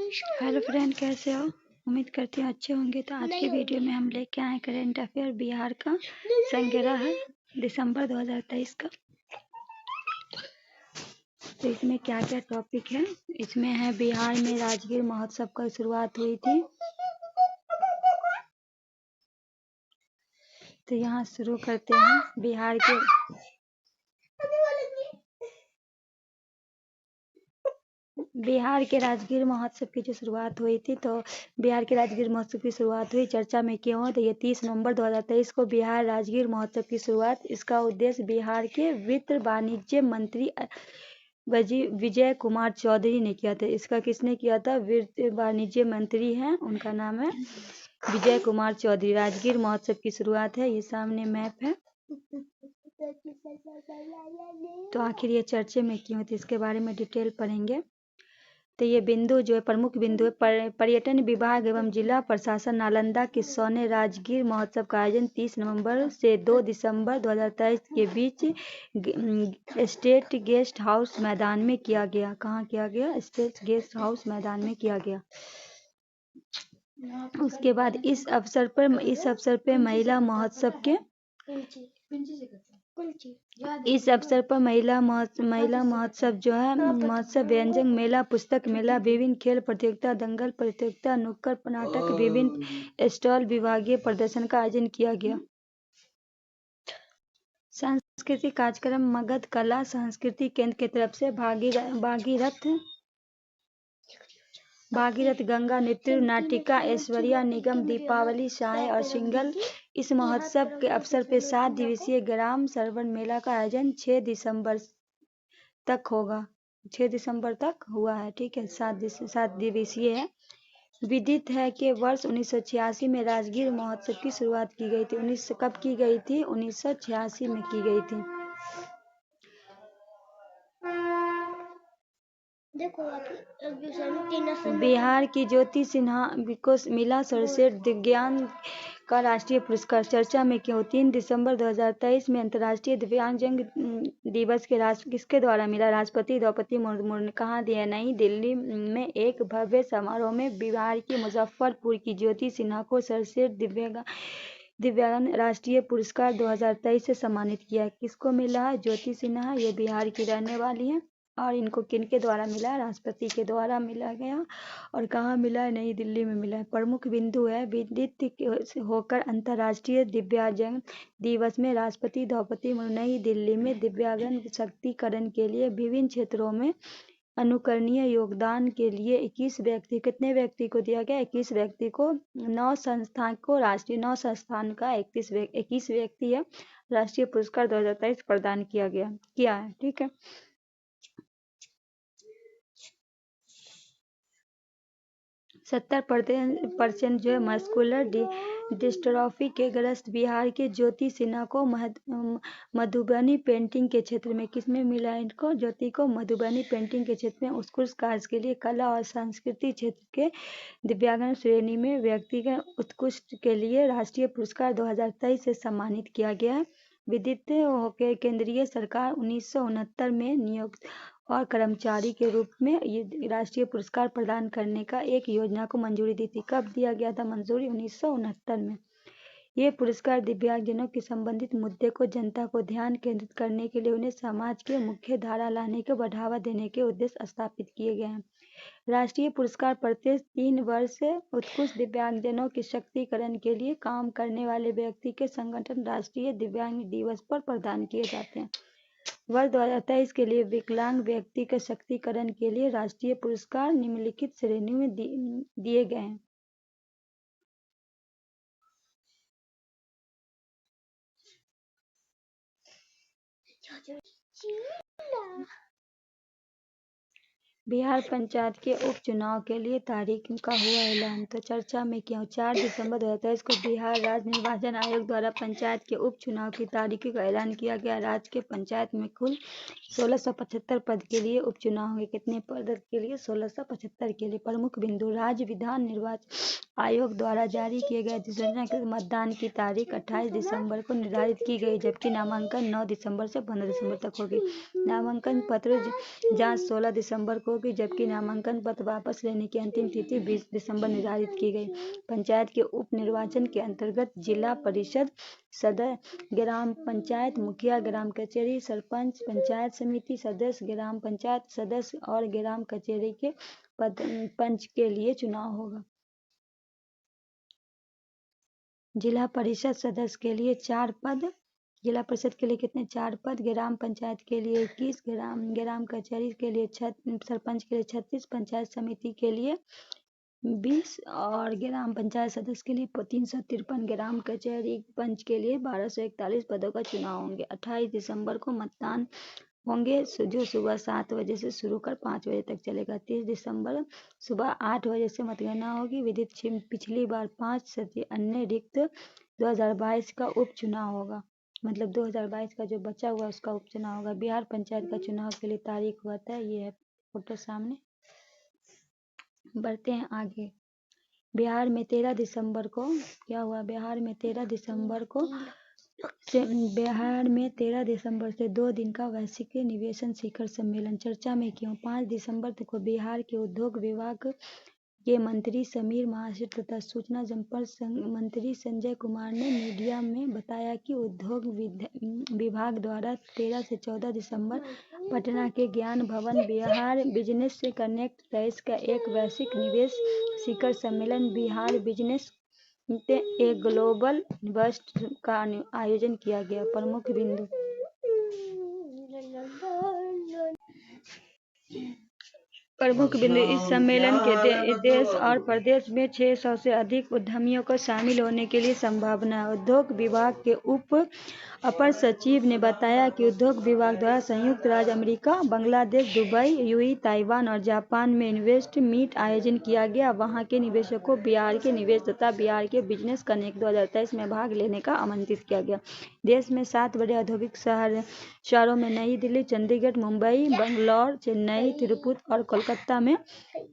Hello friend, कैसे हो? उम्मीद करती हूँ अच्छे होंगे। तो आज की वीडियो में हम लेके आए करेंट अफेयर बिहार का संग्रह है दिसंबर 2023 का। तो इसमें क्या क्या टॉपिक है? इसमें है बिहार में राजगीर महोत्सव का शुरुआत हुई थी। तो यहाँ शुरू करते हैं। बिहार के राजगीर महोत्सव की जो शुरुआत हुई थी, तो बिहार के राजगीर महोत्सव की शुरुआत हुई चर्चा में क्यों हो, तो ये 30 नवंबर 2023 को बिहार राजगीर महोत्सव की शुरुआत, इसका उद्देश्य बिहार के वित्त वाणिज्य मंत्री विजय कुमार चौधरी ने किया था। इसका किसने किया था? वित्त वाणिज्य मंत्री हैं, उनका नाम है विजय कुमार चौधरी। राजगीर महोत्सव की शुरुआत है, ये सामने मैप है। तो आखिर ये चर्चे में क्यों थी, इसके बारे में डिटेल पढ़ेंगे। तो ये बिंदु जो है प्रमुख बिंदु है। पर्यटन विभाग एवं जिला प्रशासन नालंदा के सौने राजगीर महोत्सव का आयोजन 30 नवंबर से 2 दिसंबर 2023 के बीच स्टेट गेस्ट हाउस मैदान में किया गया। कहाँ किया गया? स्टेट गेस्ट हाउस मैदान में किया गया। उसके बाद इस अवसर पर महिला महोत्सव के महिला महोत्सव जो है महोत्सव व्यंजन मेला, पुस्तक मेला, विभिन्न खेल प्रतियोगिता, दंगल प्रतियोगिता, नुक्कड़ नाटक, विभिन्न स्टॉल, विभागीय प्रदर्शन का आयोजन किया गया। सांस्कृतिक कार्यक्रम मगध कला संस्कृति केंद्र की तरफ से भागीरथ गंगा नृत्य नाटिका, ऐश्वर्या निगम, दीपावली साय और सिंगल। इस महोत्सव के अवसर पर 7 दिवसीय ग्राम सरवण मेला का आयोजन 6 दिसंबर तक होगा। 6 दिसंबर तक हुआ है, ठीक है। 7 दिवसीय है। विदित है कि वर्ष 1986 में राजगीर महोत्सव की शुरुआत की गई थी। कब की गई थी? 1986 में की गई थी। बिहार की ज्योति सिन्हा को मिला सर्वश्रेष्ठ दिव्यांग का राष्ट्रीय पुरस्कार। चर्चा में क्यों? 3 दिसंबर 2023 में अंतर्राष्ट्रीय दिव्यांगजन दिवस के किसके द्वारा मिला? राष्ट्रपति द्रौपदी मुर्मू ने। कहाँ दिया? नई दिल्ली में एक भव्य समारोह में बिहार के मुजफ्फरपुर की ज्योति सिन्हा को सर्वश्रेष्ठ दिव्यांग राष्ट्रीय पुरस्कार 2023 से सम्मानित किया। किसको मिला? ज्योति सिन्हा। ये बिहार की रहने वाली है। और इनको किनके द्वारा मिला? राष्ट्रपति के द्वारा मिला गया। और कहाँ मिला है? नई दिल्ली में मिला है। प्रमुख बिंदु है विदित होकर अंतर्राष्ट्रीय दिव्यांगजन दिवस में राष्ट्रपति द्रौपदी मुर्मू नई दिल्ली में दिव्यांगजन सशक्तिकरण के लिए विभिन्न क्षेत्रों में अनुकरणीय योगदान के लिए 21 व्यक्ति, कितने व्यक्ति को दिया गया? 21 व्यक्ति को, 9 संस्थान को राष्ट्रीय 9 संस्थान का 21 व्यक्ति है राष्ट्रीय पुरस्कार 2023 प्रदान किया है, ठीक है। सत्तर % जो है मस्कुलर डिस्ट्रॉफी के ग्रस्त बिहार के ज्योति सिन्हा को मधुबनी पेंटिंग के क्षेत्र में, किसमें मिला है इनको? ज्योति को मधुबनी पेंटिंग के क्षेत्र में उत्कृष्ट कार्य के लिए कला और संस्कृति क्षेत्र के दिव्यांगन श्रेणी में व्यक्तिगत उत्कृष्ट के लिए राष्ट्रीय पुरस्कार 2023 से सम्मानित किया गया है। विदित होकर केंद्रीय सरकार 1969 में नियुक्त और कर्मचारी के रूप में ये राष्ट्रीय पुरस्कार प्रदान करने का एक योजना को मंजूरी दी थी। कब दिया गया था मंजूरी? 1969 में। ये पुरस्कार दिव्यांगजनों के संबंधित मुद्दे को जनता को ध्यान केंद्रित करने के लिए उन्हें समाज के मुख्य धारा लाने को बढ़ावा देने के उद्देश्य स्थापित किए गए हैं। राष्ट्रीय पुरस्कार प्रत्येक 3 वर्ष से उत्कृष्ट दिव्यांगजनों के सशक्तिकरण के लिए काम करने वाले व्यक्ति के संगठन राष्ट्रीय दिव्यांग दिवस पर प्रदान किए जाते हैं। वर्ष 2023 के लिए विकलांग व्यक्ति के सशक्तिकरण के लिए राष्ट्रीय पुरस्कार निम्नलिखित श्रेणी में दिए गए हैं। बिहार पंचायत के उपचुनाव के लिए तारीख का हुआ ऐलान। तो चर्चा में क्यों? 4 दिसंबर 2023 को बिहार राज्य निर्वाचन आयोग द्वारा पंचायत के उपचुनाव की तारीख का ऐलान किया गया। राज्य के पंचायत में कुल 1675 पद के लिए उपचुनाव होंगे। कितने पद के लिए? 1675 के लिए। प्रमुख बिंदु राज्य विधान निर्वाचन आयोग द्वारा जारी किए गए अधिसूचना के मतदान की तारीख 28 दिसंबर को निर्धारित की गई, जबकि नामांकन 9 दिसंबर से 15 दिसंबर तक होगी। नामांकन पत्र जांच 16 दिसंबर को होगी, जबकि नामांकन पत्र वापस लेने की अंतिम तिथि 20 दिसंबर निर्धारित की गई। पंचायत के उप निर्वाचन के अंतर्गत जिला परिषद सदस्य, ग्राम पंचायत मुखिया, ग्राम कचेरी सरपंच, पंचायत समिति सदस्य, ग्राम पंचायत सदस्य और ग्राम कचेरी के पंच के लिए चुनाव होगा। जिला परिषद सदस्य के लिए 4 पद। जिला परिषद के लिए कितने? 4 पद। ग्राम पंचायत के लिए 21, ग्राम कचहरी के लिए सरपंच के लिए 36, पंचायत समिति के लिए 20 और ग्राम पंचायत सदस्य के लिए 353, ग्राम कचहरी पंच के लिए 1241 पदों का चुनाव होंगे। 28 दिसंबर को मतदान होंगे, जो सुबह 7 बजे से शुरू कर 5 बजे तक चलेगा। 30 दिसंबर सुबह 8 बजे से मतगणना होगी। विदित पिछली बार 5 सदस्य अन्य रिक्त 2022 का उपचुनाव होगा, मतलब 2022 का जो बचा हुआ उसका उपचुनाव होगा। बिहार पंचायत का चुनाव के लिए तारीख हुआ था, ये है फोटो सामने। बढ़ते हैं आगे। बिहार में 13 दिसंबर को क्या हुआ? बिहार में 13 दिसंबर से 2 दिन का वैश्विक निवेशन शिखर सम्मेलन चर्चा में क्यों? 5 दिसंबर को बिहार के उद्योग विभाग के मंत्री समीर महासेठ तथा सूचना जनसंपर्क मंत्री संजय कुमार ने मीडिया में बताया कि उद्योग विभाग द्वारा 13 से 14 दिसंबर पटना के ज्ञान भवन बिहार बिजनेस कनेक्ट 23 का एक वैश्विक निवेश शिखर सम्मेलन Bihar business a global bast का आयोजन किया गया। प्रमुख बिंदु। इस सम्मेलन के देश और प्रदेश में 600 से अधिक उद्यमियों को शामिल होने के लिए संभावना है। उद्योग विभाग के अपर सचिव ने बताया कि उद्योग विभाग द्वारा संयुक्त राज्य America, Bangladesh, Dubai, UAE, Taiwan और जापान में इन्वेस्ट मीट आयोजन किया गया। वहां के निवेशकों को बिहार के निवेश तथा बिहार के बिजनेस कनेक्ट 2023 में भाग लेने का आमंत्रित किया गया। देश में 7 बड़े औद्योगिक शहरों में नई दिल्ली, चंडीगढ़, मुंबई, बंगलौर, चेन्नई, तिरुपति और कोलकाता में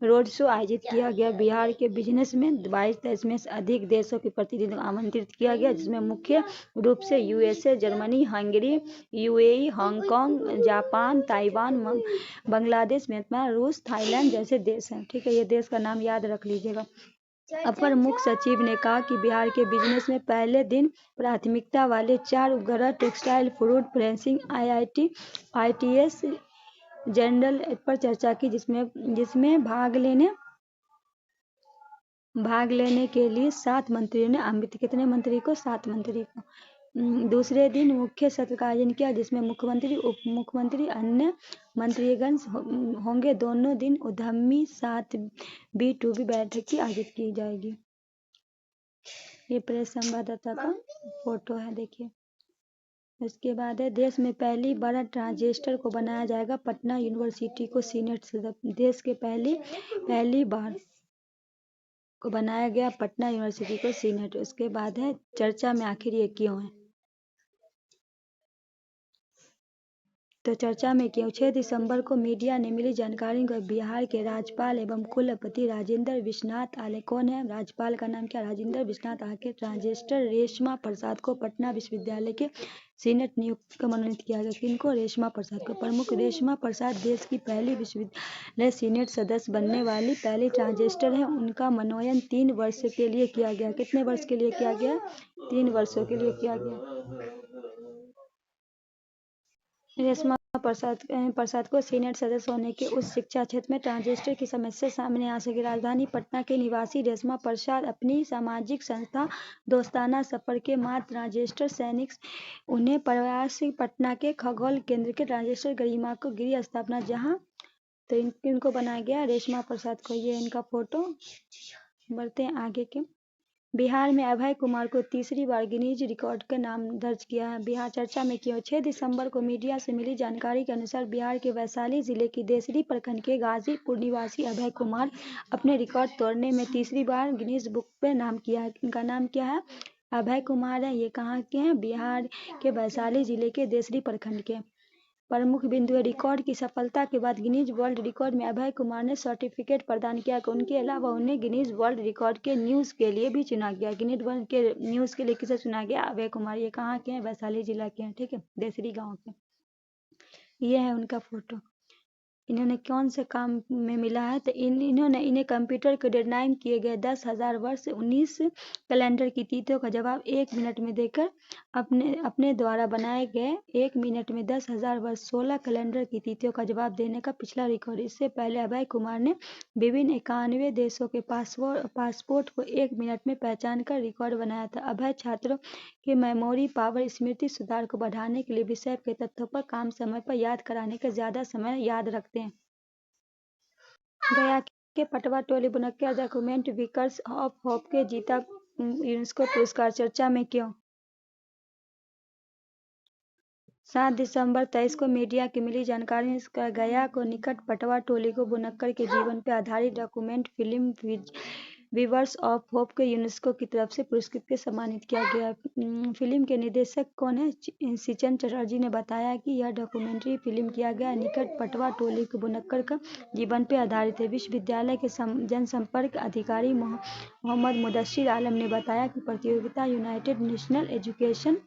रोड शो आयोजित किया गया। बिहार के बिजनेस में 22 में से अधिक देशों के प्रतिनिधियों को आमंत्रित किया गया, जिसमें मुख्य रूप से USA, Germany, Hungary, UAE, Hong Kong, Japan, Taiwan, Bangladesh, Myanmar, रूस, थाईलैंड जैसे देश हैं। ठीक है, ये देश का नाम याद रख लीजिएगा। अपर मुख्य सचिव ने कहा कि बिहार के बिजनेस में पहले दिन प्राथमिकता वाले 4 उपग्रह textile, food processing, ITS, general पर चर्चा की, जिसमें भाग लेने के लिए 7 मंत्रियों ने आमंत्रित। कितने मंत्री को? 7 मंत्री को। दूसरे दिन मुख्य सत्र का आयोजन किया, जिसमें मुख्यमंत्री, उप मुख्यमंत्री, अन्य मंत्रीगण होंगे। दोनों दिन उद्यमी 7B2B बैठक की आयोजित की जाएगी। ये प्रेस संवाददाता का फोटो है, देखिए। उसके बाद है, देश में पहली बार ट्रांजिस्टर को बनाया जाएगा। पटना यूनिवर्सिटी को सीनेट सदस्य। देश के पहली बार को बनाया गया पटना यूनिवर्सिटी को सीनेट। उसके बाद है, चर्चा में आखिर ये क्यों है? तो चर्चा में क्यों? 6 दिसंबर को मीडिया ने मिली जानकारी को बिहार के राज्यपाल एवं कुलपति राजेंद्र विश्वनाथ आले। कौन है राज्यपाल का नाम? क्या? राजेंद्र विश्वनाथ आले। ट्रांजिस्टर रेशमा प्रसाद को पटना विश्वविद्यालय के सीनेट नियुक्त का मनोनीत किया गया। किनको? रेशमा प्रसाद को। प्रमुख। रेशमा प्रसाद देश की पहली विश्वविद्यालय सीनेट सदस्य बनने वाली पहली ट्रांजिस्टर है। उनका मनोनयन 3 वर्ष के लिए किया गया। कितने वर्ष के लिए किया गया? 3 वर्षों के लिए किया गया। रेशमा प्रसाद को सीनेट सदस्य होने के उस शिक्षा क्षेत्र में ट्रांजिस्टर की समस्या सामने आ सकी। राजधानी पटना के निवासी रेशमा प्रसाद अपनी सामाजिक संस्था दोस्ताना सफर के मात्र ट्रांजिस्टर सैनिक उन्हें प्रयास पटना के खगोल केंद्र के ट्रांजिस्टर गरिमा को गिरी स्थापना, जहां तो इनको बनाया गया रेशमा प्रसाद को। ये इनका फोटो। बढ़ते हैं आगे के। बिहार में अभय कुमार को तीसरी बार गिनीज रिकॉर्ड का नाम दर्ज किया है। बिहार चर्चा में क्यों? 6 दिसंबर को मीडिया से मिली जानकारी के अनुसार बिहार के वैशाली जिले के देसरी प्रखंड के गाजीपुर निवासी अभय कुमार अपने रिकॉर्ड तोड़ने में तीसरी बार गिनीज बुक पे नाम किया है। इनका नाम क्या है? अभय कुमार है। ये कहाँ के हैं? बिहार के वैशाली जिले के देसरी प्रखंड के। प्रमुख बिंदु है। रिकॉर्ड की सफलता के बाद गिनीज वर्ल्ड रिकॉर्ड में अभय कुमार ने सर्टिफिकेट प्रदान किया। उनके अलावा उन्हें गिनीज वर्ल्ड रिकॉर्ड के न्यूज़ के लिए भी चुना गया। गिनीज वर्ल्ड के न्यूज़ के लिए किसे चुना गया? अभय कुमार। ये कहाँ के हैं? वैशाली जिला के हैं, ठीक है, देसरी गाँव के। ये है उनका फोटो। इन्होंने कौन से काम में मिला है? तो इन्हें कंप्यूटर को डिजाइन किए गए 10,000 वर्ष 19 कैलेंडर की तिथियों का जवाब 1 मिनट में देकर अपने द्वारा बनाए गए 1 मिनट में 10,000 वर्ष 16 कैलेंडर की तिथियों का जवाब देने का पिछला रिकॉर्ड। इससे पहले अभय कुमार ने विभिन्न 91 देशों के पासपोर्ट को 1 मिनट में पहचान कर रिकॉर्ड बनाया था। अभय छात्रों के मेमोरी पावर स्मृति सुधार को बढ़ाने के लिए विषय के तथ्यों पर काम समय पर याद कराने के ज्यादा समय याद रखते हैं। गया के Patwa Toli बुनक्कर document beakers of Hope के जीता यूनेस्को पुरस्कार। चर्चा में क्यों? 7 दिसंबर 23 को मीडिया की मिली जानकारी का गया को निकट पटवा टोली को बुनक्कर के जीवन पर आधारित document film Weavers of Hope के यूनेस्को की तरफ से पुरस्कृत के सम्मानित किया गया। फिल्म के निर्देशक कौन है? सिचन चटर्जी ने बताया कि यह डॉक्यूमेंट्री फिल्म किया गया निकट पटवा टोली के बुनक्कर का जीवन पर आधारित है। विश्वविद्यालय के जनसंपर्क अधिकारी मोहम्मद मुदस्सिर आलम ने बताया कि प्रतियोगिता United National Education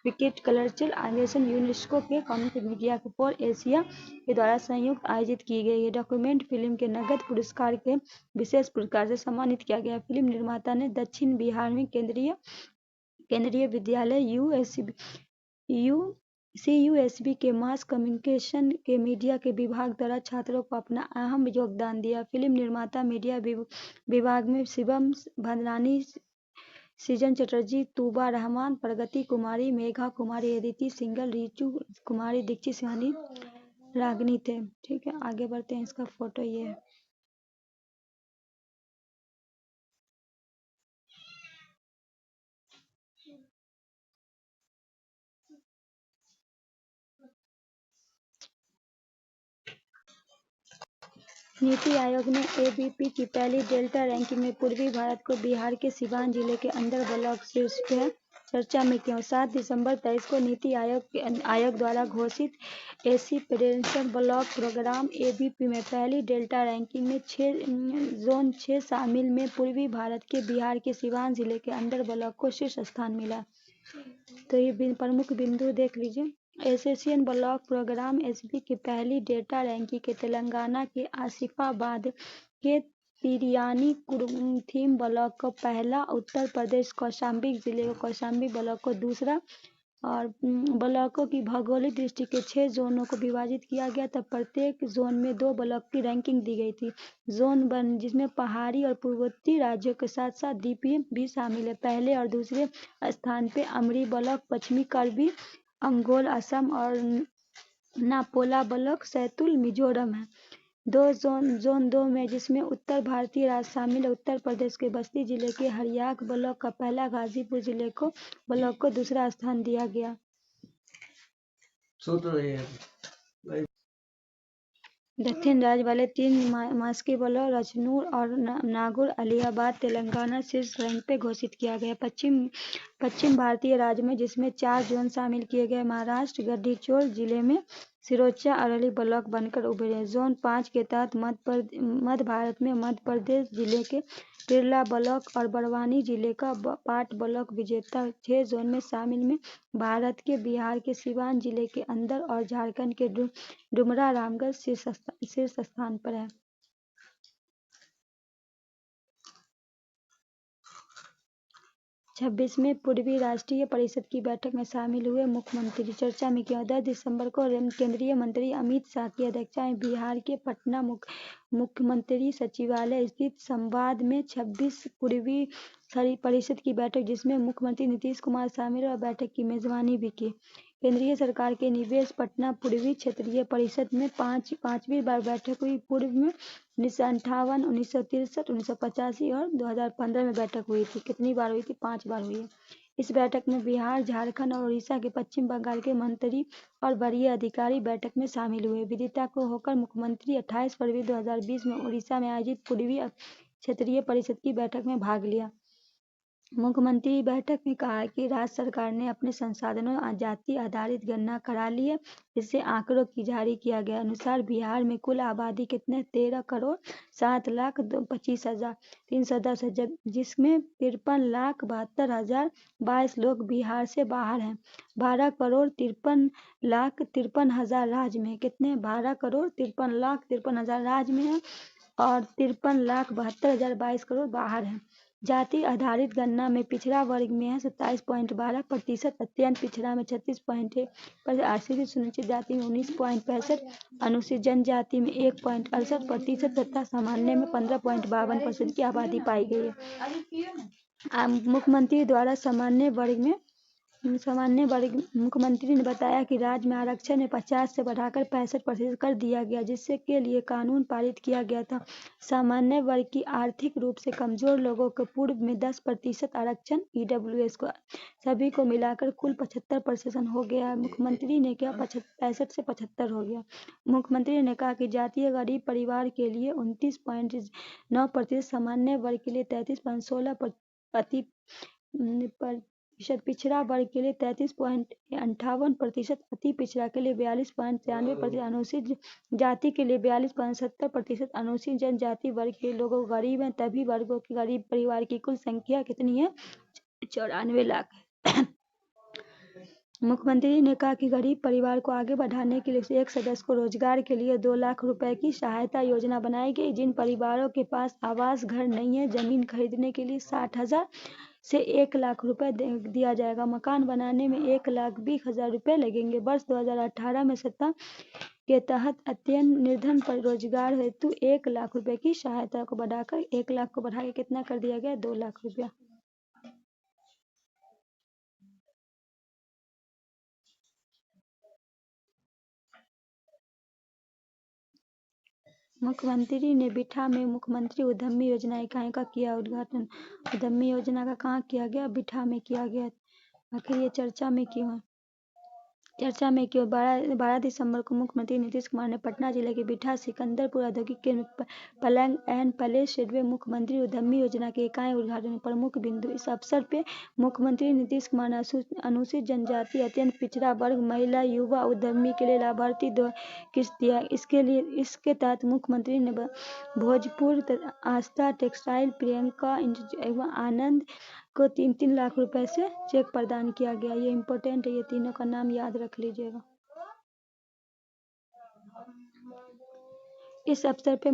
wicket Cultural Organization UNESCO के कम्युनिटी मीडिया फॉर एशिया के द्वारा संयुक्त आयोजित की गई है। डॉक्यूमेंट फिल्म के नगद पुरस्कार के विशेष पुरस्कार से सम्मानित किया गया। फिल्म निर्माता ने दक्षिण बिहार में केंद्रीय विद्यालय CUSB के मास कम्युनिकेशन के मीडिया के विभाग द्वारा छात्रों को अपना अहम योगदान दिया। फिल्म निर्माता मीडिया विभाग में शिवम भद्रानी, सृजन चटर्जी, तूबा रहमान, प्रगति कुमारी, मेघा कुमारी, अदिति सिंगल, रीचू कुमारी, दीक्षित सिंहानी, रागनी थे। ठीक है, आगे बढ़ते हैं। इसका फोटो ये है। नीति आयोग ने ABP की पहली डेल्टा रैंकिंग में पूर्वी भारत को बिहार के सिवान जिले के अंदर ब्लॉक शीर्ष है। चर्चा में क्यों? 7 दिसंबर 23 को नीति आयोग द्वारा घोषित AC presidential block programme ABP में पहली डेल्टा रैंकिंग में जोन 6 शामिल में पूर्वी भारत के बिहार के सिवान जिले के अंदर ब्लॉक को शीर्ष स्थान मिला। तो ये प्रमुख बिंदु देख लीजिए। एशियन ब्लॉक प्रोग्राम SB की पहली डेटा रैंकिंग के तेलंगाना के आसिफाबाद के तिरियानी कुरुथीम ब्लॉक को पहला, उत्तर प्रदेश कौशाम्बी जिले को कौशाम्बी ब्लॉक को दूसरा, और ब्लॉकों की भौगोलिक दृष्टि के 6 जोनों को विभाजित किया गया। तब प्रत्येक जोन में 2 ब्लॉक की रैंकिंग दी गई थी। जोन 1 जिसमें पहाड़ी और पूर्वोत्तरी राज्यों के साथ साथ द्वीपीय भी शामिल है। पहले और दूसरे स्थान पे अमरी ब्लॉक पश्चिमी कार्बी अंगोल असम और नापोला ब्लॉक सैतुल मिजोरम है। जोन 2 में जिसमें उत्तर भारतीय राज्य शामिल है। उत्तर प्रदेश के बस्ती जिले के हरियाक ब्लॉक का पहला, गाजीपुर जिले को ब्लॉक को दूसरा स्थान दिया गया। दक्षिण राज्य वाले 3 मास्की ब्लॉक रजनूर और नागौर अलीहाबाद तेलंगाना शीर्ष रैंक पे घोषित किया गया। पश्चिम भारतीय राज्य में जिसमें 4 जोन शामिल किए गए। महाराष्ट्र गढ़चिरोली जिले में सिरोंचा अरवली ब्लॉक बनकर उभरे। जोन 5 के तहत मध्य भारत में मध्य प्रदेश जिले के तिरला ब्लॉक और बड़वानी जिले का पाट ब्लॉक विजेता। 6 जोन में शामिल में भारत के बिहार के सिवान जिले के अंदर और झारखंड के डुमरा रामगढ़ शीर्ष स्थान पर है। 26वें पूर्वी राष्ट्रीय परिषद की बैठक में शामिल हुए मुख्यमंत्री। चर्चा में क्यों? 10 दिसंबर को केंद्रीय मंत्री अमित शाह की अध्यक्षता में बिहार के पटना मुख्यमंत्री सचिवालय स्थित संवाद में 26 पूर्वी परिषद की बैठक जिसमें मुख्यमंत्री नीतीश कुमार शामिल और बैठक की मेजबानी भी की। केंद्रीय सरकार के निवेश पटना पूर्वी क्षेत्रीय परिषद में पांचवी बार बैठक हुई। पूर्व में 1958, 1963, 1985 और 2015 में बैठक हुई थी। कितनी बार हुई थी? 5 बार हुई है। इस बैठक में बिहार, झारखंड और उड़ीसा के पश्चिम बंगाल के मंत्री और वरीय अधिकारी बैठक में शामिल हुए। विदिता को होकर मुख्यमंत्री 28 फरवरी 2020 में उड़ीसा में आयोजित पूर्वी क्षेत्रीय परिषद की बैठक में भाग लिया। मुख्यमंत्री बैठक में कहा कि राज्य सरकार ने अपने संसाधनों जाति आधारित गणना करा ली है, जिससे आंकड़ों की जारी किया गया अनुसार बिहार में कुल आबादी कितने 13,07,25,310 है, जिसमें 53,72,022 लोग बिहार से बाहर हैं। 12,53,53,000 राज्य में कितने 12,53,53,000 राज्य में है और 53,72,022 बाहर हैं। जाति आधारित गणना में पिछड़ा वर्ग में है 27.12%, अत्यंत पिछड़ा में 36.1%, आश्रित सुनिश्चित जाति में 19.65%, अनुसूचित जनजाति में 1.68% तथा सामान्य में 15.52% की आबादी पाई गई है। मुख्यमंत्री द्वारा मुख्यमंत्री ने बताया कि राज्य में आरक्षण में 50 से बढ़ाकर 65% कर दिया गया, जिससे के लिए कानून पारित किया गया था। सामान्य वर्ग की आर्थिक रूप से कमजोर लोगों को पूर्व में 10% आरक्षण, ईडब्ल्यूएस को सभी को मिलाकर कुल 75% हो गया। मुख्यमंत्री ने कहा 65 से 75 हो गया। मुख्यमंत्री ने कहा कि जातीय गरीब परिवार के लिए 29.9%, सामान्य वर्ग के लिए 33.16%, पिछड़ा वर्ग के लिए 33.58%, अति पिछड़ा के लिए 42.93%, अनुसूचित जाति के लिए 42.70%, अनुसूचित जनजाति वर्ग के लोगों गरीब हैं। तभी वर्गों की गरीब परिवार की कुल संख्या कितनी है 94 लाख है। मुख्यमंत्री ने कहा कि गरीब परिवार को आगे बढ़ाने के लिए एक सदस्य को रोजगार के लिए 2 लाख रुपए की सहायता योजना बनाई गई। जिन परिवारों के पास आवास घर नहीं है, जमीन खरीदने के लिए 60,000 से 1 लाख रुपए दिया जाएगा। मकान बनाने में 1,20,000 रुपए लगेंगे। वर्ष 2018 में सत्ता के तहत अत्यंत निर्धन पर रोजगार हेतु 1 लाख रुपए की सहायता को बढ़ाकर 1 लाख को बढ़ा के कितना कर दिया गया 2 लाख रुपया। मुख्यमंत्री ने बिठा में मुख्यमंत्री उद्यमी योजना इकाई का किया उद्घाटन। उद्यमी योजना का कहाँ किया गया? बिठा में किया गया। आखिर ये चर्चा में क्यों है? 12 दिसंबर को मुख्यमंत्री नीतीश कुमार ने पटना जिले के बिठा सिकंदरपुर औद्योगिक केंद्र प्लग एंड प्ले शेड में मुख्यमंत्री उद्यमी योजना के इकाई उद्घाटन प्रमुख बिंदु। इस अवसर पे मुख्यमंत्री नीतीश कुमार ने अनुसूचित जनजाति, अत्यंत पिछड़ा वर्ग, महिला, युवा उद्यमी के लिए लाभार्थी 2 किस्त दिया। इसके तहत मुख्यमंत्री ने भोजपुर, आस्था टेक्सटाइल, प्रियंका एवं आनंद को 3-3 लाख रुपए से चेक प्रदान किया गया। ये इम्पोर्टेंट है, ये तीनों का नाम याद रख लीजिएगा। इस अवसर पर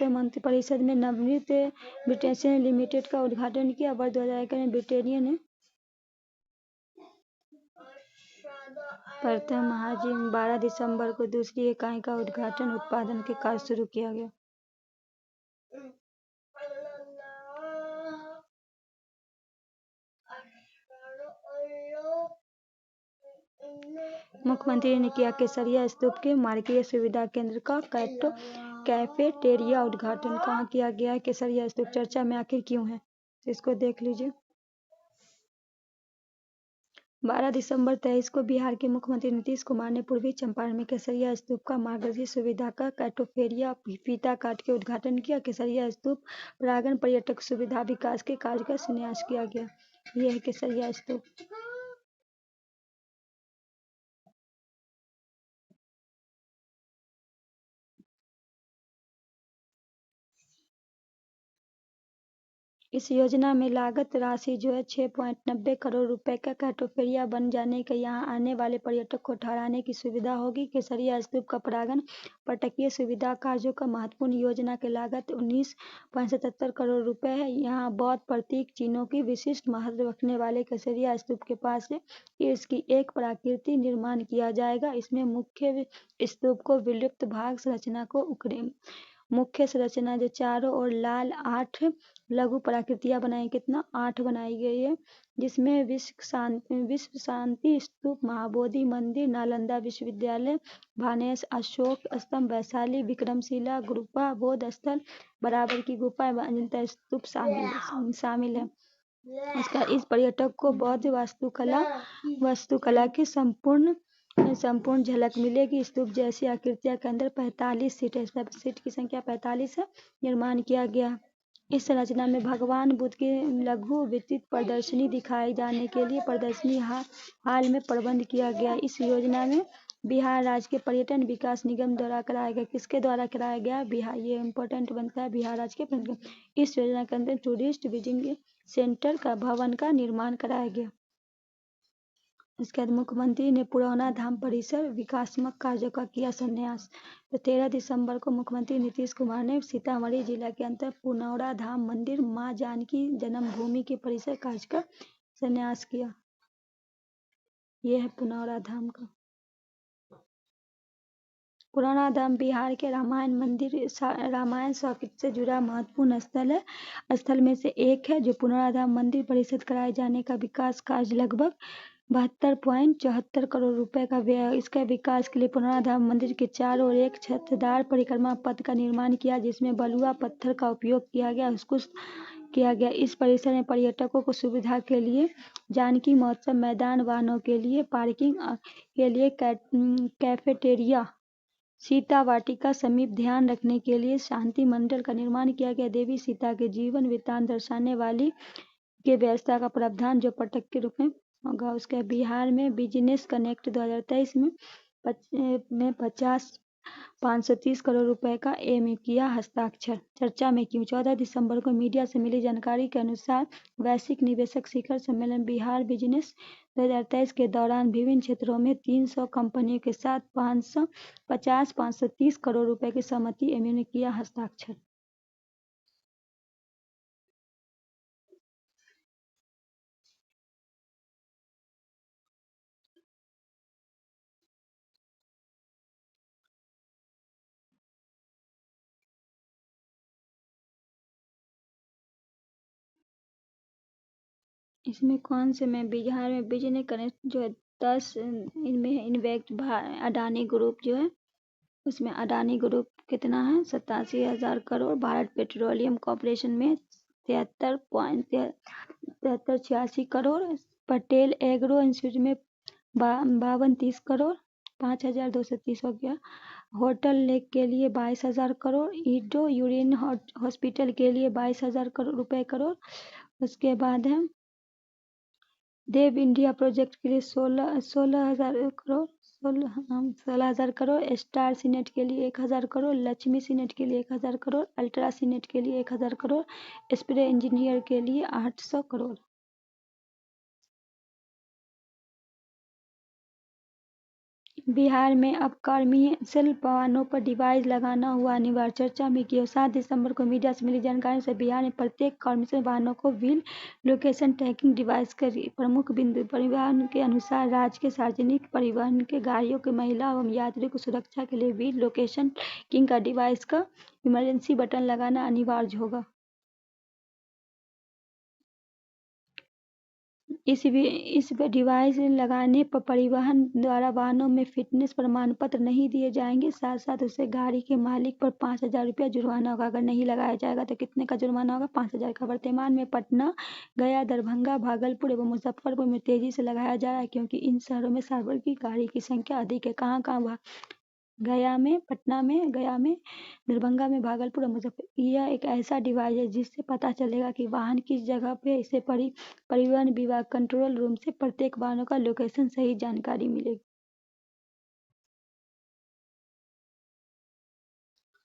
मंत्रिपरिषद में नवनीत ब्रिटेनिया लिमिटेड का उद्घाटन किया। वर्ष 2011 में ब्रिटेनिया ने प्रथम महाजिम 12 दिसंबर को दूसरी इकाई का उद्घाटन उत्पादन के कार्य शुरू किया गया। मुख्यमंत्री ने किया केसरिया स्तूप के मार्केट सुविधा केंद्र का कैफेटेरिया उद्घाटन। कहाँ किया गया? केसरिया स्तूप। चर्चा में आखिर क्यों है, इसको देख लीजिए। 12 दिसंबर 2023 को बिहार के मुख्यमंत्री नीतीश कुमार ने पूर्वी चंपारण में केसरिया स्तूप का मार्केट सुविधा का कैफेटेरिया फीता काट के उद्घाटन किया। केसरिया स्तूप परागण पर्यटक सुविधा विकास के कार्य का शिलान्यास किया गया। यह है केसरिया स्तूप। इस योजना में लागत राशि जो है 6.90 करोड़ रुपए का कैफेटेरिया बन जाने का यहाँ आने वाले पर्यटक को ठहराने की सुविधा होगी। केसरिया स्तूप का परागण पर्यटकीय सुविधा कार्यों का महत्वपूर्ण योजना की लागत 19.77 करोड़ रुपए है। यहाँ बौद्ध प्रतीक चिन्हों की विशिष्ट महत्व रखने वाले केसरिया स्तूप के पास से इसकी एक प्राकृतिक निर्माण किया जाएगा। इसमें मुख्य स्तूप को विलुप्त भाग संरचना को उकड़े मुख्य संरचना जो चारों ओर लाल 8 लघु प्राकृतियां बनाई, कितना 8 बनाई गई है, जिसमें विश्व शांति स्तूप, महाबोधि मंदिर, नालंदा विश्वविद्यालय, भानेस अशोक स्तंभ, वैशाली विक्रमशिला गुफा, बौद्ध स्थल, बराबर की गुफा एवं अजंता स्तूप शामिल है। इस पर्यटक को बौद्ध वास्तुकला की संपूर्ण झलक मिलेगी। स्तूप जैसी आकृतियां के अंदर 45 सीट है, सीट की संख्या 45 है, निर्माण किया गया। इस संरचना में भगवान बुद्ध की लघु विस्तृत प्रदर्शनी दिखाई जाने के लिए प्रदर्शनी हाल में प्रबंध किया गया। इस योजना में बिहार राज्य के पर्यटन विकास निगम द्वारा कराया गया। किसके द्वारा कराया गया? बिहार, ये इम्पोर्टेंट बनता है, बिहार राज्य के पर्यटन। इस योजना के अंदर टूरिस्ट विजिटिंग सेंटर का भवन का निर्माण कराया गया। इसके बाद मुख्यमंत्री ने पुरौना धाम परिसर विकासात्मक कार्यों का किया संन्यास। तो 13 दिसंबर को मुख्यमंत्री नीतीश कुमार ने सीतामढ़ी जिला के अंतर्गत पुरौना धाम मंदिर मां जानकी जन्मभूमि के परिसर कार्य का संन्यास किया। यह है पुरौना धाम का। पुरौना धाम बिहार के रामायण मंदिर रामायण सर्किट से जुड़ा महत्वपूर्ण स्थल में से एक है, जो पुरौना धाम मंदिर परिसर कराए जाने का विकास कार्य लगभग 72.74 करोड़ रुपए का व्यय है। इसके विकास के लिए पुरौना धाम मंदिर के चारों ओर एक छतदार परिक्रमा पथ का निर्माण किया, जिसमें बलुआ पत्थर का उपयोग किया गया। इस परिसर में पर्यटकों को सुविधा के लिए जानकी महोत्सव मैदान, वाहनों के लिए पार्किंग के लिए कैफेटेरिया, सीता वाटिका समीप ध्यान रखने के लिए शांति मंडल का निर्माण किया गया। देवी सीता के जीवन वृत्तांत दर्शाने वाली के व्यवस्था का प्रावधान जो पर्यटक के रूप में होगा। उसके बिहार में बिजनेस कनेक्ट 2023 में 530 करोड़ रुपए का एम किया हस्ताक्षर। चर्चा में क्यों? 14 दिसंबर को मीडिया से मिली जानकारी के अनुसार वैश्विक निवेशक शिखर सम्मेलन बिहार बिजनेस 2023 के दौरान विभिन्न क्षेत्रों में 300 कंपनियों के साथ 530 करोड़ रुपए की सहमति एमओयू ने किया हस्ताक्षर। इसमें कौन से में बिहार में बिजनेस कनेक्ट जो है 10 इनमें इन्वेस्ट अडानी ग्रुप जो है, उसमें अडानी ग्रुप कितना है? 87,000 करोड़। भारत पेट्रोलियम कॉर्पोरेशन में 73.86 करोड़। पटेल एग्रो इंस्टीट्यूट में 52-30 करोड़, 5,230 हो गया। होटल लेक के लिए 22,000 करोड़। ईडो यूरिन हॉस्पिटल के लिए 22,000 करोड़। उसके बाद है देव इंडिया प्रोजेक्ट के लिए 16,000 करोड़। 16,000 करोड़। स्टार सीनेट के लिए 1,000 करोड़। लक्ष्मी सीनेट के लिए 1,000 करोड़। अल्ट्रा सीनेट के लिए 1,000 करोड़। स्प्रे इंजीनियर के लिए 800 करोड़। बिहार में अब कमर्शियल वाहनों पर डिवाइस लगाना हुआ अनिवार्य। चर्चा में की। 7 दिसंबर को मीडिया से मिली जानकारी से बिहार में प्रत्येक कमर्शियल वाहनों को व्हील लोकेशन ट्रैकिंग डिवाइस का प्रमुख बिंदु। परिवहन के अनुसार राज्य के सार्वजनिक परिवहन के गाड़ियों के महिला एवं यात्रियों की सुरक्षा के लिए व्हील लोकेशन ट्रैकिंग का डिवाइस का इमरजेंसी बटन लगाना अनिवार्य होगा। इस डिवाइस लगाने पर परिवहन द्वारा वाहनों में फिटनेस प्रमाण पत्र नहीं दिए जाएंगे। साथ साथ उसे गाड़ी के मालिक पर 5,000 रुपया जुर्माना होगा। अगर नहीं लगाया जाएगा तो कितने का जुर्माना होगा? 5,000 का। वर्तमान में पटना, गया, दरभंगा, भागलपुर एवं मुजफ्फरपुर में तेजी से लगाया जा रहा है, क्योंकि इन शहरों में सार्वजनिक गाड़ी की संख्या अधिक है। कहाँ कहाँ? गया में, पटना में, गया में, दरभंगा में, भागलपुर और मुजफ्फरपुर। यह एक ऐसा डिवाइस है जिससे पता चलेगा कि वाहन किस जगह पे। इसे परिवहन विभाग कंट्रोल रूम से प्रत्येक वाहनों का लोकेशन सही जानकारी मिलेगी।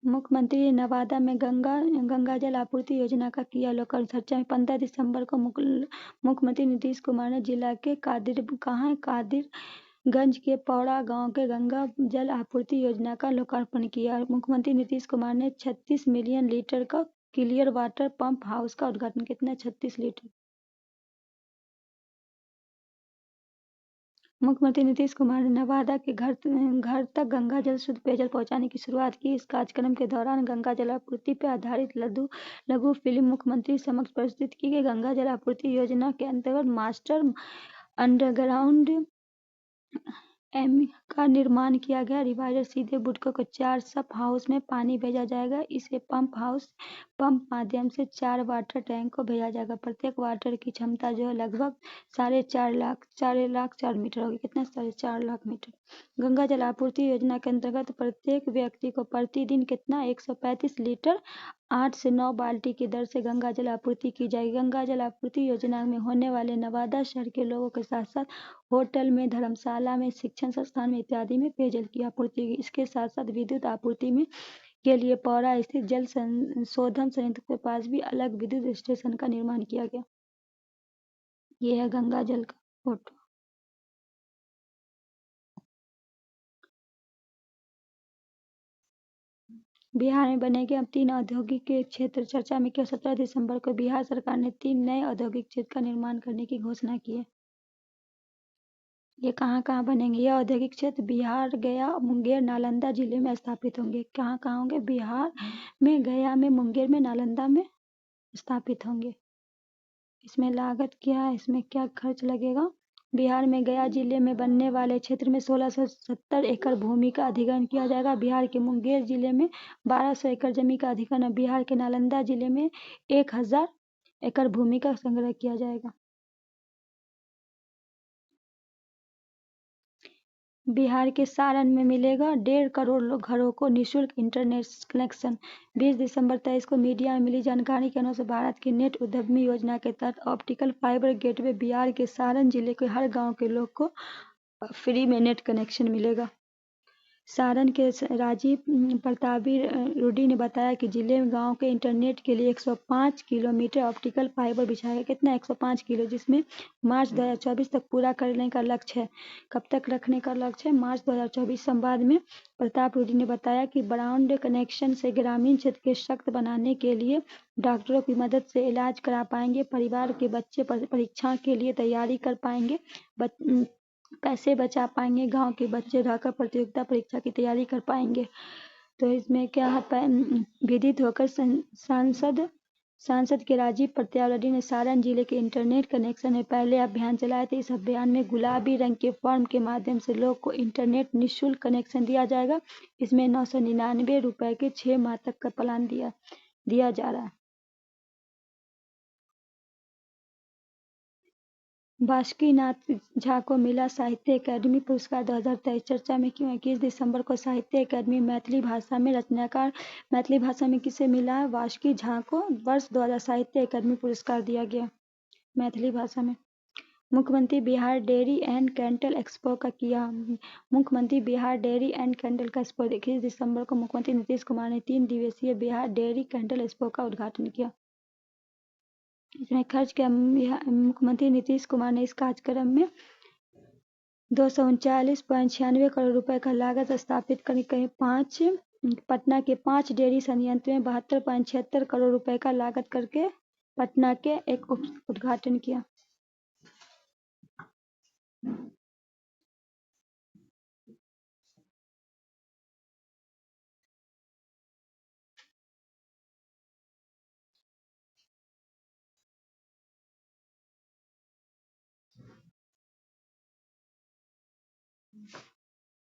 मुख्यमंत्री ने नवादा में गंगा जल आपूर्ति योजना का किया लोकार्पण। चर्चा में 15 दिसंबर को मुख्यमंत्री नीतीश कुमार ने जिला के कादिरगंज के पौड़ा गांव के गंगा जल आपूर्ति योजना का लोकार्पण किया। मुख्यमंत्री नीतीश कुमार ने 36 मिलियन लीटर का क्लियर वाटर पंप हाउस का उद्घाटन। कितना? 36 लीटर। मुख्यमंत्री नीतीश कुमार ने नवादा के घर तक गंगा जल शुद्ध पेयजल पहुंचाने की शुरुआत की। इस कार्यक्रम के दौरान गंगा जल आपूर्ति पर आधारित लघु फिल्म मुख्यमंत्री समक्ष प्रस्तुत की गई। गंगा जल आपूर्ति योजना के अंतर्गत मास्टर अंडरग्राउंड एम का निर्माण किया गया। रिवाइजर सीधे बुडको को 4 सब हाउस में पानी भेजा जाएगा। इसे पंप माध्यम से 4 वाटर टैंक को भेजा जाएगा। प्रत्येक वाटर की क्षमता जो है लगभग 4.5 लाख 4 मीटर होगी। कितना? 4.5 लाख मीटर। गंगा जल आपूर्ति योजना के अंतर्गत प्रत्येक व्यक्ति को प्रतिदिन कितना 135 लीटर 8 से 9 बाल्टी की दर से गंगा जल आपूर्ति की जाएगी। गंगा जल आपूर्ति योजना में होने वाले नवादा शहर के लोगों के साथ साथ होटल में, धर्मशाला में, शिक्षण संस्थान में इत्यादि में पेयजल की आपूर्ति होगी। इसके साथ साथ विद्युत आपूर्ति में के लिए पौड़ा स्थित जल संशोधन संयंत्र के पास भी अलग विद्युत स्टेशन का निर्माण किया गया। ये है गंगा जल का फोटो। बिहार में बनेंगे अब 3 औद्योगिक क्षेत्र। चर्चा में क्यों? 17 दिसंबर को बिहार सरकार ने 3 नए औद्योगिक क्षेत्र का निर्माण करने की घोषणा की है। ये कहाँ कहाँ बनेंगे? ये औद्योगिक क्षेत्र बिहार, गया, मुंगेर, नालंदा जिले में स्थापित होंगे। कहाँ कहाँ होंगे? बिहार में, गया में, मुंगेर में, नालंदा में स्थापित होंगे। इसमें लागत क्या है? इसमें क्या खर्च लगेगा? बिहार में गया जिले में बनने वाले क्षेत्र में 1670 एकड़ भूमि का अधिग्रहण किया जाएगा। बिहार के मुंगेर जिले में 1200 एकड़ जमीन का अधिग्रहण। बिहार के नालंदा जिले में 1000 एकड़ भूमि का संग्रह किया जाएगा। बिहार के सारण में मिलेगा 1.5 करोड़ घरों को निःशुल्क इंटरनेट कनेक्शन। 20 दिसंबर 23 को मीडिया में मिली जानकारी के अनुसार भारत की नेट उद्यमी योजना के तहत ऑप्टिकल फाइबर गेटवे बिहार के सारण जिले के हर गांव के लोग को फ्री में नेट कनेक्शन मिलेगा। सारण के राजीव प्रतापी रूडी ने बताया कि जिले में गांव के इंटरनेट के लिए 105 किलोमीटर ऑप्टिकल फाइबर बिछाया गया। कितना? 105 किलो, जिसमें मार्च 2024 तक पूरा करने का लक्ष्य है। कब तक रखने का लक्ष्य है? मार्च 2024। संवाद में प्रताप रूडी ने बताया कि ब्रॉडबैंड कनेक्शन से ग्रामीण क्षेत्र के सशक्त बनाने के लिए डॉक्टरों की मदद से इलाज करा पाएंगे, परिवार के बच्चे परीक्षा के लिए तैयारी कर पाएंगे, पैसे बचा पाएंगे, गांव के बच्चे रहकर प्रतियोगिता परीक्षा की तैयारी कर पाएंगे। तो इसमें क्या है? विदित होकर सांसद के राजीव प्रत्यावर्ती ने सारण जिले के इंटरनेट कनेक्शन में पहले अभियान चलाए थे। इस अभियान में गुलाबी रंग के फॉर्म के माध्यम से लोग को इंटरनेट निःशुल्क कनेक्शन दिया जाएगा। इसमें 999 रुपए के 6 माह तक का प्लान दिया जा रहा है। बासुकीनाथ झा को मिला साहित्य अकादमी पुरस्कार 2023। चर्चा में क्यों? 21 दिसंबर को साहित्य अकादमी मैथिली भाषा में रचनाकार मैथिली भाषा में किसे मिला है? बासुकी झा को वर्ष 2000 साहित्य अकादमी पुरस्कार दिया गया मैथिली भाषा में। मुख्यमंत्री Bihar dairy and cattle expo का किया। मुख्यमंत्री बिहार डेयरी एंड कैटल का एक्सपो 21 दिसंबर को मुख्यमंत्री नीतीश कुमार ने 3 दिवसीय बिहार डेयरी कैटल एक्सपो का उद्घाटन किया। इसमें खर्च किया। मुख्यमंत्री नीतीश कुमार ने इस कार्यक्रम में 239.96 करोड़ रुपए का लागत स्थापित करने के पटना के 5 डेयरी संयंत्र में 72.76 करोड़ रुपए का लागत करके पटना के एक उद्घाटन किया।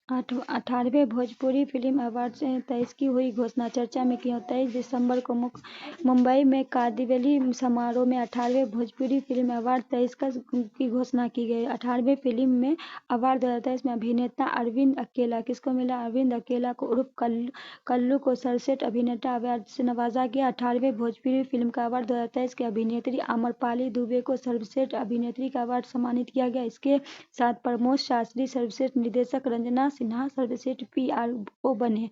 अठारहवें भोजपुरी फिल्म अवार्ड 23 की हुई घोषणा। चर्चा में क्यों? 23 दिसंबर को मुंबई में कांदिवली समारोह में 18वें भोजपुरी फिल्म अवार्ड 23 की घोषणा की गई। 18वें फिल्म में अवार्ड 2023 में अभिनेता अरविंद अकेला किसको मिला? अरविंद अकेला को उर्फ कल्लू को सर्वश्रेष्ठ अभिनेता अवार्ड से नवाजा गया। 18वें भोजपुरी फिल्म का अवार्ड 2023 की अभिनेत्री आम्रपाली दुबे को सर्वश्रेष्ठ अभिनेत्री का अवार्ड सम्मानित किया गया। इसके साथ प्रमोद शास्त्री सर्वश्रेष्ठ निर्देशक, रंजना सिन्हा सर्वश्रेष्ठ पीआरओ बने।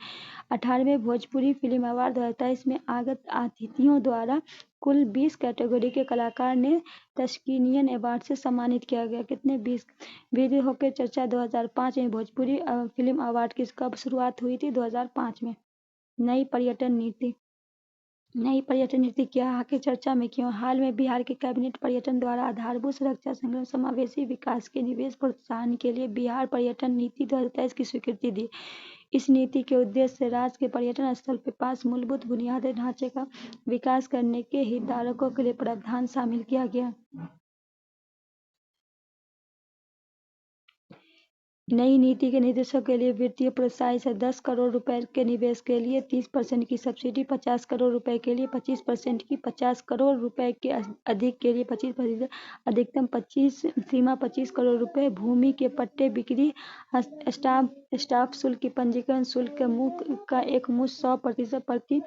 18वें भोजपुरी फिल्म अवार्ड 2023 में आगत अतिथियों द्वारा कुल 20 कैटेगरी के कलाकार ने तस्कीनियन अवार्ड से सम्मानित किया गया। कितने? 20। विधि होकर चर्चा 2005 में भोजपुरी फिल्म अवार्ड की कब शुरुआत हुई थी? 2005 में। नई पर्यटन नीति क्या आके चर्चा में क्यों? हाल में बिहार के कैबिनेट पर्यटन द्वारा आधारभूत सुरक्षा संग्रह समावेशी विकास के निवेश प्रोत्साहन के लिए बिहार पर्यटन नीति 2023 की स्वीकृति दी। इस नीति के उद्देश्य से राज्य के पर्यटन स्थल के पास मूलभूत बुनियादी ढांचे का विकास करने के हितधारकों के लिए प्रावधान शामिल किया गया। नई नीति के निर्देशों के लिए वित्तीय प्रोत्साहन है। 10 करोड़ रुपए के निवेश के लिए 30% की सब्सिडी, 50 करोड़ रुपए के लिए 25% की, 50 करोड़ रुपए के अधिक के लिए 25%, अधिकतम 25 सीमा 25 करोड़ रुपए, भूमि के पट्टे बिक्री, स्टाफ शुल्क की पंजीकरण शुल्क का एक मुश्त 100% प्रति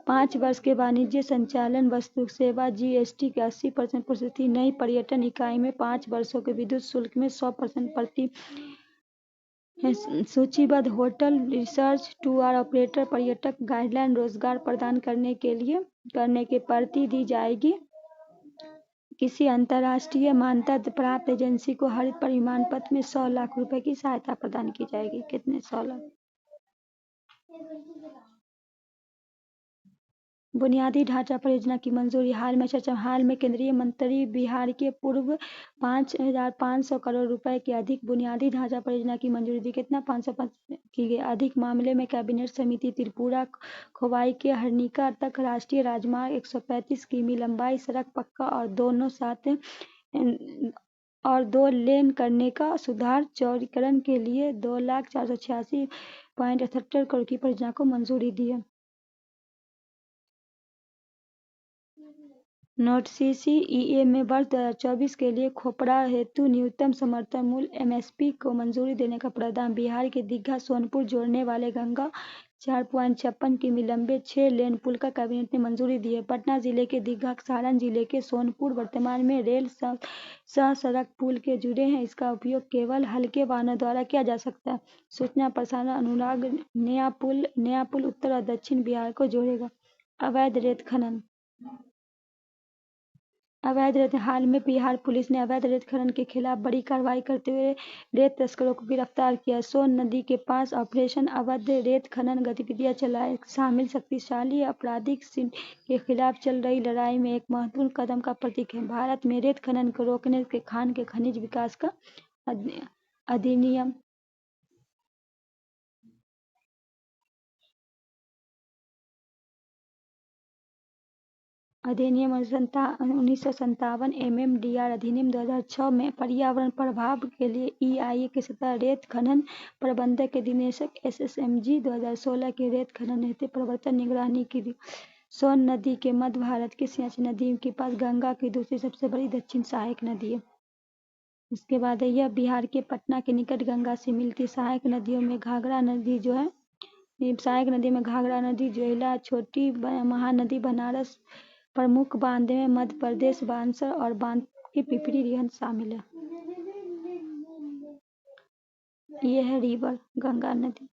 5 वर्ष के वाणिज्य संचालन, वस्तु सेवा जीएसटी के 80% प्रतिशत, नई पर्यटन इकाई में 5 वर्षों के विद्युत शुल्क में 100% प्रति सूचीबद्ध होटल, रिसर्च, टूर ऑपरेटर, पर्यटक गाइडलाइन रोजगार प्रदान करने के प्रति दी जाएगी। किसी अंतर्राष्ट्रीय मान्यता प्राप्त एजेंसी को हरित प्रमाण पत्र में 100 लाख रुपए की सहायता प्रदान की जाएगी। कितने? 100 लाख। बुनियादी ढांचा परियोजना की मंजूरी। हाल में केंद्रीय मंत्री बिहार के पूर्व 5,500 करोड़ रुपए के अधिक बुनियादी ढांचा परियोजना की मंजूरी दी। कितना? 505 की गई। अधिक मामले में कैबिनेट समिति त्रिपुरा खोवाई के हरनिका तक राष्ट्रीय राजमार्ग 135 किमी लंबाई सड़क पक्का और 2 लेन करने का सुधार चौड़ीकरण के लिए 2,486.78 करोड़ की परियोजना को मंजूरी दी है। नोट सीसीईए में वर्ष 2024 के लिए खोपड़ा हेतु न्यूनतम समर्थन मूल्य एमएसपी को मंजूरी देने का प्रावधान। बिहार के दीघा सोनपुर जोड़ने वाले गंगा 4.56 किमी लंबे 6 लेन पुल का कैबिनेट ने मंजूरी दी है। पटना जिले के दीघा सारण जिले के सोनपुर वर्तमान में रेल सह सड़क पुल के जुड़े हैं। इसका उपयोग केवल हल्के वाहनों द्वारा किया जा सकता है। सूचना प्रसारण अनुराग, नया पुल उत्तर और दक्षिण बिहार को जोड़ेगा। अवैध रेत खनन। हाल में बिहार पुलिस ने अवैध रेत खनन के खिलाफ बड़ी कार्रवाई करते हुए रेत तस्करों को गिरफ्तार किया। सोन नदी के पास ऑपरेशन अवैध रेत खनन गतिविधियां चलाए शामिल शक्तिशाली आपराधिक के खिलाफ चल रही लड़ाई में एक महत्वपूर्ण कदम का प्रतीक है। भारत में रेत खनन को रोकने के खान के खनिज विकास का अधिनियम अधिनियम 1957 एमएमडीआर अधिनियम 2006 में पर्यावरण प्रभाव के लिए ईआईए के सतह रेत खनन प्रबंधक के निदेशक एसएसएमजी 2016 के रेत खनन नीति प्रवर्तन निगरानी की। सोन नदी के मध्य भारत की सिंयाची नदी के पास गंगा की दूसरी सबसे बड़ी दक्षिण सहायक नदी है। इसके बाद यह बिहार के पटना के निकट गंगा से मिलती सहायक नदियों में घाघरा नदी जो है, सहायक नदी में घाघरा नदी, जोइला, छोटी महानदी, बनारस प्रमुख बांध में मध्य प्रदेश बांसर और बांध की पिपरी रिहंद शामिल है। ये है रिवर गंगा नदी।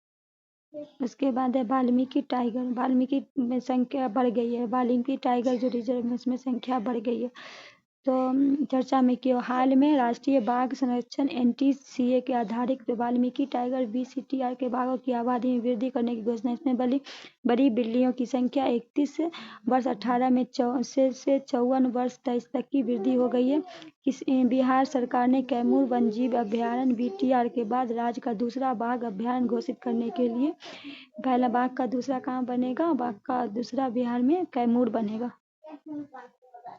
उसके बाद है वाल्मीकि टाइगर। वाल्मीकि में संख्या बढ़ गई है। वाल्मीकि टाइगर जो रिजर्व में उसमें संख्या बढ़ गई है। तो चर्चा में क्यों हाल में राष्ट्रीय बाघ संरक्षण एनटीसीए के आधारित वाल्मीकि टाइगर वीसीटीआर के बाघों की आबादी में वृद्धि करने की घोषणा। इसमें बड़ी बिल्लियों की संख्या 31 वर्ष 18 में से 54 वर्ष 23 तक की वृद्धि हो गई है। बिहार सरकार ने कैमूर वन्यजीव अभयारण्य वीटीआर के बाद राज्य का दूसरा बाघ अभयारण्य घोषित करने के लिए पहला बाघ का दूसरा कहाँ बनेगा? बाघ का दूसरा बिहार में कैमूर बनेगा।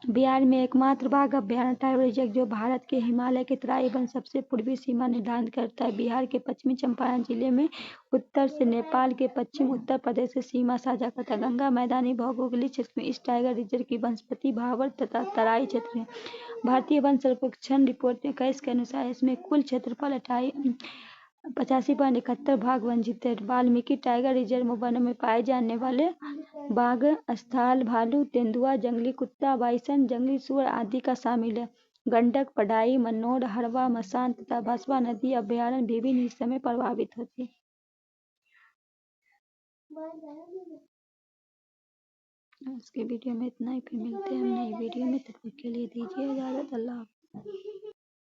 बिहार में एकमात्र बाघ अभयारण्य टाइगर रिजर्व जो भारत के हिमालय के तराई वन सबसे पूर्वी सीमा निर्धारित करता है। बिहार के पश्चिमी चंपारण जिले में उत्तर से नेपाल के पश्चिम उत्तर प्रदेश से सीमा साझा करता है। गंगा मैदानी भौगोलिक क्षेत्र में इस टाइगर रिजर्व की वनस्पति भावर तथा तराई क्षेत्र है। भारतीय वन सर्वेक्षण रिपोर्ट 21 के अनुसार इसमें कुल क्षेत्रफल 85.71 भाग वंचित है। वाल्मीकि टाइगर रिजर्व वन में पाए जाने वाले बाघ स्थाल भालू, तेंदुआ, जंगली कुत्ता, बाइसन, जंगली सुअर आदि का शामिल है। गंडक, पढ़ाई, मनोर, हरवा, मसान तथा भसवा नदी अभयारण्य विभिन्न हिस्सों में प्रभावित होती है। आज के वीडियो में इतना ही। फिर मिलते हैं हम नई वीडियो में। तब तक के लिए दीजिए इजाजत। अल्लाह।